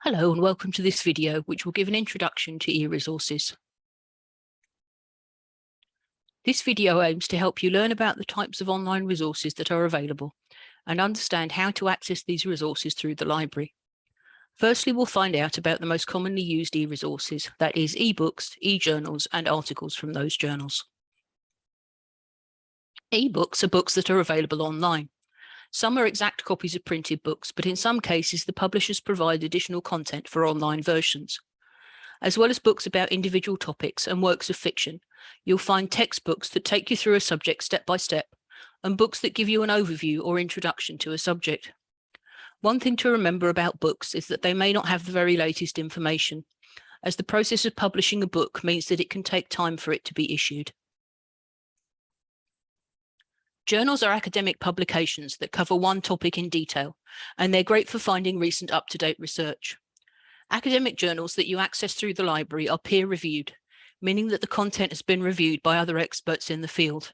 Hello and welcome to this video, which will give an introduction to e-resources. This video aims to help you learn about the types of online resources that are available and understand how to access these resources through the library. Firstly, we'll find out about the most commonly used e-resources, that is e-books, e-journals and articles from those journals. E-books are books that are available online. Some are exact copies of printed books, but in some cases the publishers provide additional content for online versions. As well as books about individual topics and works of fiction, you'll find textbooks that take you through a subject step by step, and books that give you an overview or introduction to a subject. One thing to remember about books is that they may not have the very latest information, as the process of publishing a book means that it can take time for it to be issued. Journals are academic publications that cover one topic in detail, and they're great for finding recent up-to-date research. Academic journals that you access through the library are peer-reviewed, meaning that the content has been reviewed by other experts in the field.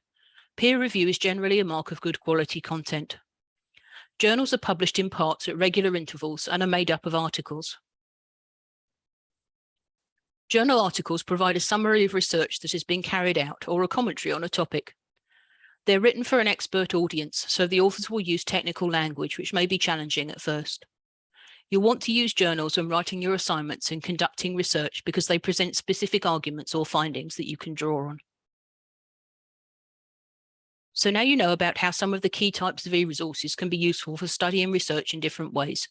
Peer review is generally a mark of good quality content. Journals are published in parts at regular intervals and are made up of articles. Journal articles provide a summary of research that has been carried out or a commentary on a topic. They're written for an expert audience, so the authors will use technical language, which may be challenging at first. You'll want to use journals when writing your assignments and conducting research because they present specific arguments or findings that you can draw on. So now you know about how some of the key types of e-resources can be useful for study and research in different ways.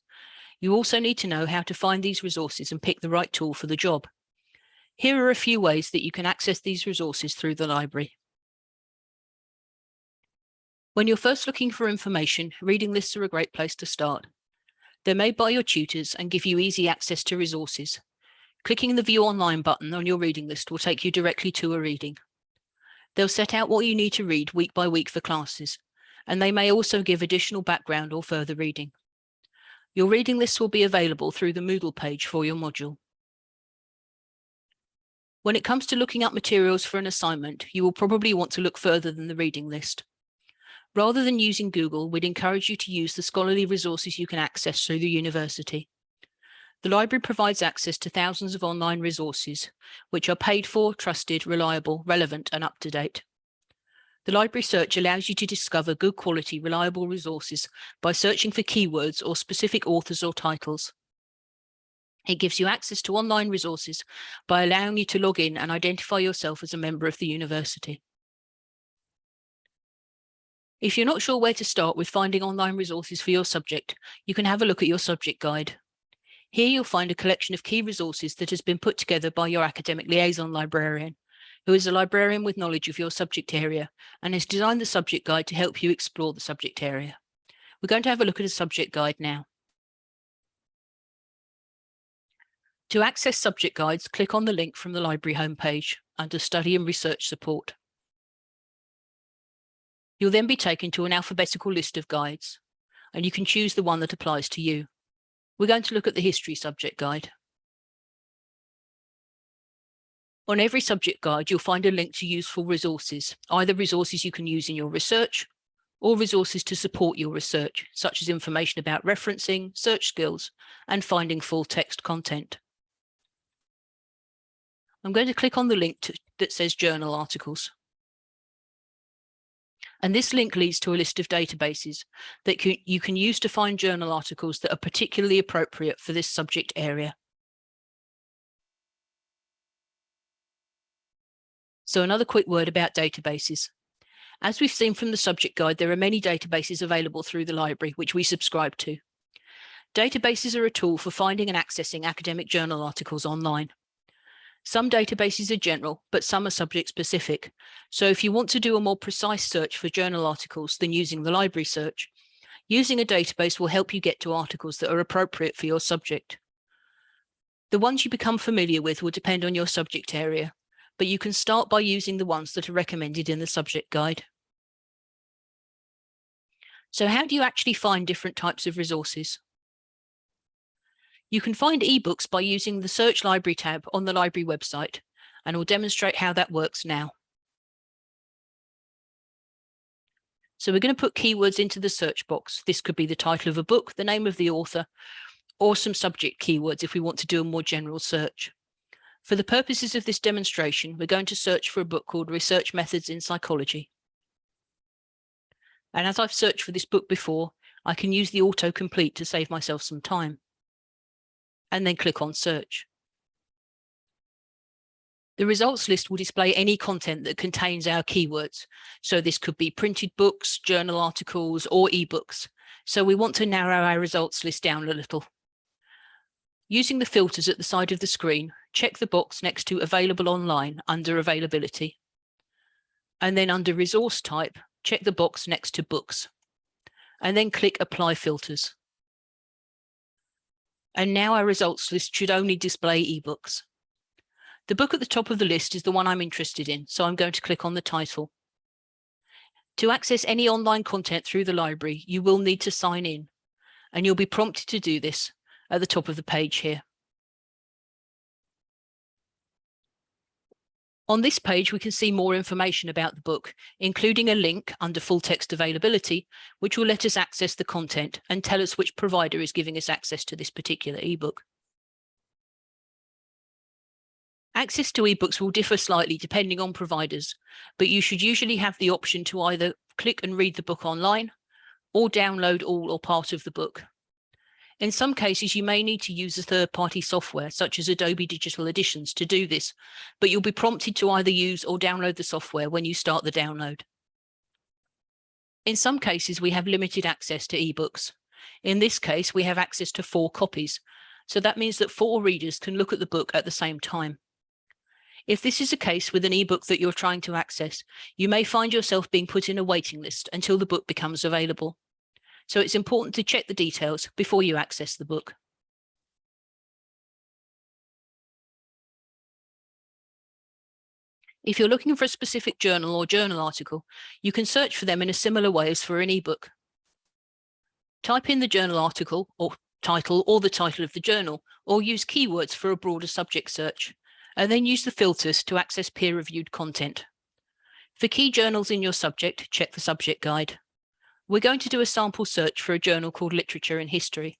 You also need to know how to find these resources and pick the right tool for the job. Here are a few ways that you can access these resources through the library. When you're first looking for information, reading lists are a great place to start. They're made by your tutors and give you easy access to resources. Clicking the View Online button on your reading list will take you directly to a reading. They'll set out what you need to read week by week for classes, and they may also give additional background or further reading. Your reading list will be available through the Moodle page for your module. When it comes to looking up materials for an assignment, you will probably want to look further than the reading list. Rather than using Google, we'd encourage you to use the scholarly resources you can access through the university. The library provides access to thousands of online resources, which are paid for, trusted, reliable, relevant, and up-to-date. The library search allows you to discover good quality, reliable resources by searching for keywords or specific authors or titles. It gives you access to online resources by allowing you to log in and identify yourself as a member of the university. If you're not sure where to start with finding online resources for your subject, you can have a look at your subject guide. Here you'll find a collection of key resources that has been put together by your academic liaison librarian, who is a librarian with knowledge of your subject area and has designed the subject guide to help you explore the subject area. We're going to have a look at a subject guide now. To access subject guides, click on the link from the library homepage under Study and Research Support. You'll then be taken to an alphabetical list of guides, and you can choose the one that applies to you. We're going to look at the History subject guide. On every subject guide, you'll find a link to useful resources, either resources you can use in your research or resources to support your research, such as information about referencing, search skills, and finding full text content. I'm going to click on the link that says Journal Articles. And this link leads to a list of databases that you can use to find journal articles that are particularly appropriate for this subject area. So another quick word about databases. As we've seen from the subject guide, there are many databases available through the library, which we subscribe to. Databases are a tool for finding and accessing academic journal articles online. Some databases are general, but some are subject specific. So if you want to do a more precise search for journal articles than using the library search, using a database will help you get to articles that are appropriate for your subject. The ones you become familiar with will depend on your subject area, but you can start by using the ones that are recommended in the subject guide. So how do you actually find different types of resources? You can find ebooks by using the Search Library tab on the library website, and I'll demonstrate how that works now. So we're going to put keywords into the search box. This could be the title of a book, the name of the author, or some subject keywords if we want to do a more general search. For the purposes of this demonstration, we're going to search for a book called Research Methods in Psychology. And as I've searched for this book before, I can use the autocomplete to save myself some time. And then click on Search. The results list will display any content that contains our keywords. So this could be printed books, journal articles, or ebooks. So we want to narrow our results list down a little. Using the filters at the side of the screen, check the box next to Available Online under Availability. And then under Resource Type, check the box next to Books. And then click Apply Filters. And now our results list should only display ebooks. The book at the top of the list is the one I'm interested in, so I'm going to click on the title. To access any online content through the library, you will need to sign in, and you'll be prompted to do this at the top of the page here. On this page, we can see more information about the book, including a link under Full Text Availability, which will let us access the content and tell us which provider is giving us access to this particular ebook. Access to ebooks will differ slightly depending on providers, but you should usually have the option to either click and read the book online or download all or part of the book. In some cases, you may need to use a third-party software, such as Adobe Digital Editions, to do this, but you'll be prompted to either use or download the software when you start the download. In some cases, we have limited access to ebooks. In this case, we have access to 4 copies, so that means that 4 readers can look at the book at the same time. If this is the case with an ebook that you're trying to access, you may find yourself being put in a waiting list until the book becomes available. So it's important to check the details before you access the book. If you're looking for a specific journal or journal article, you can search for them in a similar way as for an ebook. Type in the journal article or title or the title of the journal, or use keywords for a broader subject search, and then use the filters to access peer-reviewed content. For key journals in your subject, check the subject guide. We're going to do a sample search for a journal called Literature and History.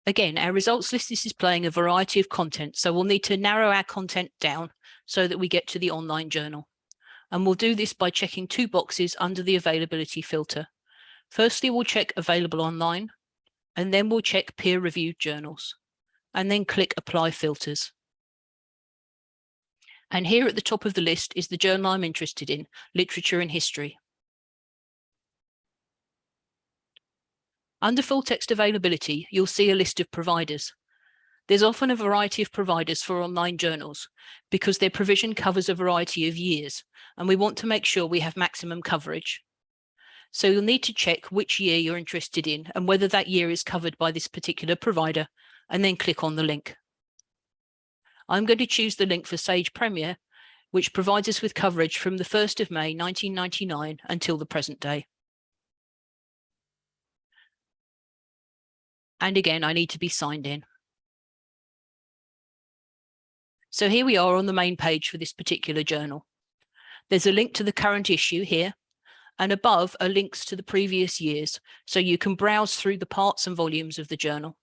Again, our results list is displaying a variety of content, so we'll need to narrow our content down so that we get to the online journal. And we'll do this by checking 2 boxes under the availability filter. Firstly, we'll check Available Online, and then we'll check Peer-reviewed journals, and then click Apply Filters. And here at the top of the list is the journal I'm interested in, Literature and History. Under Full Text Availability, you'll see a list of providers. There's often a variety of providers for online journals because their provision covers a variety of years, and we want to make sure we have maximum coverage. So you'll need to check which year you're interested in and whether that year is covered by this particular provider, and then click on the link. I'm going to choose the link for Sage Premier, which provides us with coverage from the 1st of May 1999 until the present day. And again, I need to be signed in. So here we are on the main page for this particular journal. There's a link to the current issue here, and above are links to the previous years, so you can browse through the parts and volumes of the journal.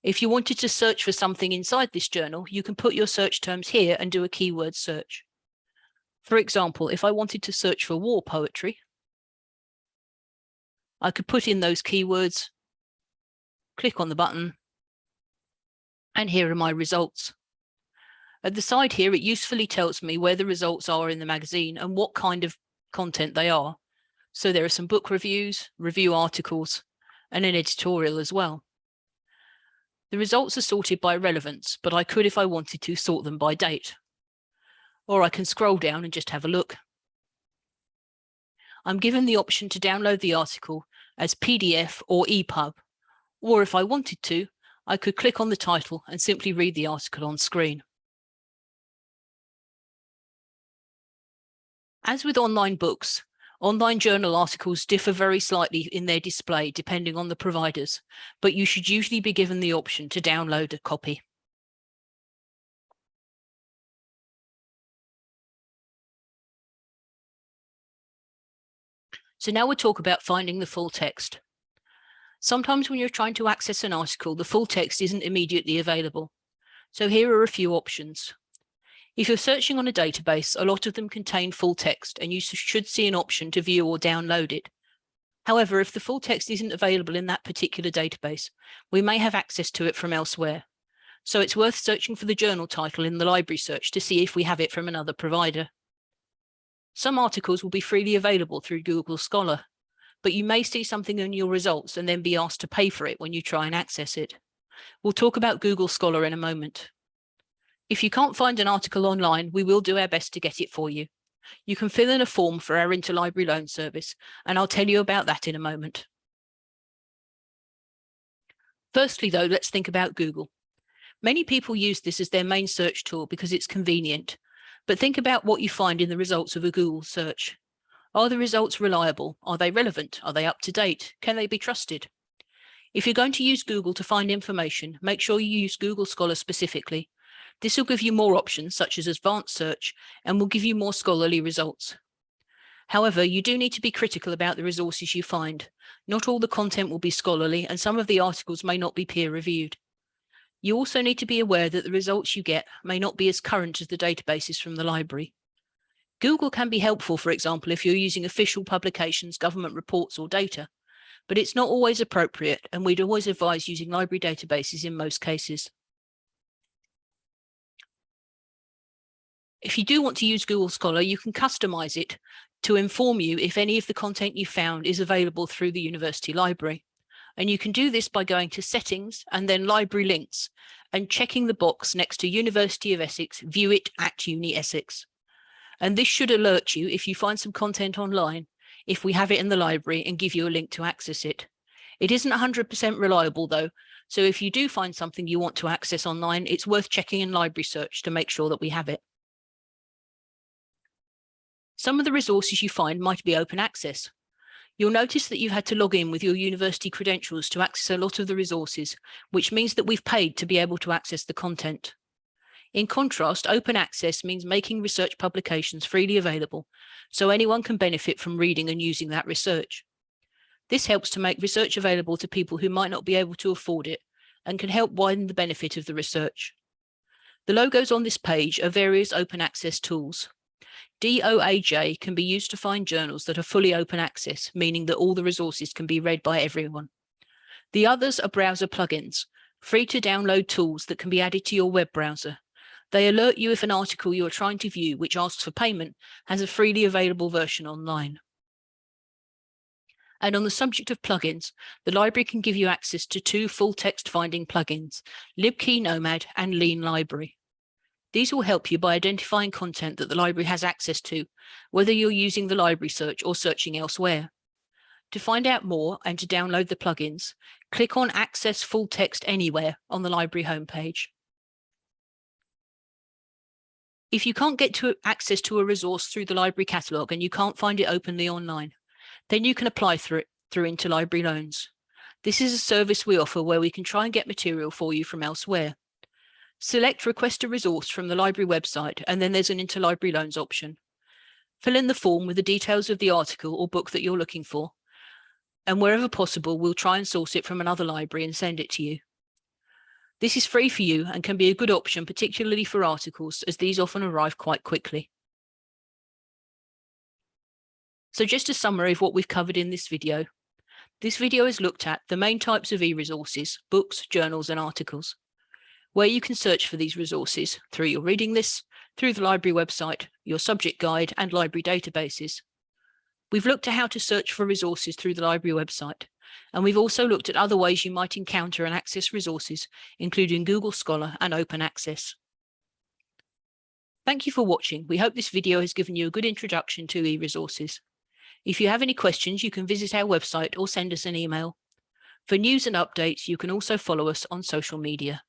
If you wanted to search for something inside this journal, you can put your search terms here and do a keyword search. For example, if I wanted to search for war poetry, I could put in those keywords, click on the button, and here are my results. At the side here, it usefully tells me where the results are in the magazine and what kind of content they are. So there are some book reviews, review articles, and an editorial as well. The results are sorted by relevance, but I could, if I wanted to, sort them by date. Or I can scroll down and just have a look. I'm given the option to download the article as PDF or EPUB, or if I wanted to, I could click on the title and simply read the article on screen. As with online books, Online journal articles differ very slightly in their display depending on the providers, but you should usually be given the option to download a copy. So now we'll talk about finding the full text. Sometimes when you're trying to access an article, the full text isn't immediately available. So here are a few options. If you're searching on a database, a lot of them contain full text and you should see an option to view or download it. However, if the full text isn't available in that particular database, we may have access to it from elsewhere. So it's worth searching for the journal title in the library search to see if we have it from another provider. Some articles will be freely available through Google Scholar, but you may see something in your results and then be asked to pay for it when you try and access it. We'll talk about Google Scholar in a moment. If you can't find an article online, we will do our best to get it for you. You can fill in a form for our interlibrary loan service, and I'll tell you about that in a moment. Firstly, though, let's think about Google. Many people use this as their main search tool because it's convenient, but think about what you find in the results of a Google search. Are the results reliable? Are they relevant? Are they up to date? Can they be trusted? If you're going to use Google to find information, make sure you use Google Scholar specifically. This will give you more options such as advanced search and will give you more scholarly results. However, you do need to be critical about the resources you find. Not all the content will be scholarly and some of the articles may not be peer reviewed. You also need to be aware that the results you get may not be as current as the databases from the library. Google can be helpful, for example, if you're using official publications, government reports or data, but it's not always appropriate and we'd always advise using library databases in most cases. If you do want to use Google Scholar, you can customize it to inform you if any of the content you found is available through the university library. And you can do this by going to Settings and then Library Links and checking the box next to University of Essex, View it at Uni Essex. And this should alert you if you find some content online, if we have it in the library, and give you a link to access it. It isn't 100% reliable though, so if you do find something you want to access online, it's worth checking in library search to make sure that we have it. Some of the resources you find might be open access. You'll notice that you've had to log in with your university credentials to access a lot of the resources, which means that we've paid to be able to access the content. In contrast, open access means making research publications freely available, so anyone can benefit from reading and using that research. This helps to make research available to people who might not be able to afford it and can help widen the benefit of the research. The logos on this page are various open access tools. DOAJ can be used to find journals that are fully open access, meaning that all the resources can be read by everyone. The others are browser plugins, free to download tools that can be added to your web browser. They alert you if an article you are trying to view, which asks for payment, has a freely available version online. And on the subject of plugins, the library can give you access to 2 full text finding plugins, LibKey Nomad and Lean Library. These will help you by identifying content that the library has access to, whether you're using the library search or searching elsewhere. To find out more and to download the plugins, click on Access Full Text Anywhere on the library homepage. If you can't get access to a resource through the library catalogue and you can't find it openly online, then you can apply through Interlibrary Loans. This is a service we offer where we can try and get material for you from elsewhere. Select Request a Resource from the library website, and then there's an Interlibrary Loans option. Fill in the form with the details of the article or book that you're looking for, and wherever possible, we'll try and source it from another library and send it to you. This is free for you and can be a good option, particularly for articles, as these often arrive quite quickly. So just a summary of what we've covered in this video. This video has looked at the main types of e-resources, books, journals, and articles, where you can search for these resources through your reading lists, through the library website, your subject guide, and library databases. We've looked at how to search for resources through the library website, and we've also looked at other ways you might encounter and access resources, including Google Scholar and open access. Thank you for watching. We hope this video has given you a good introduction to e-resources. If you have any questions, you can visit our website or send us an email. For news and updates, you can also follow us on social media.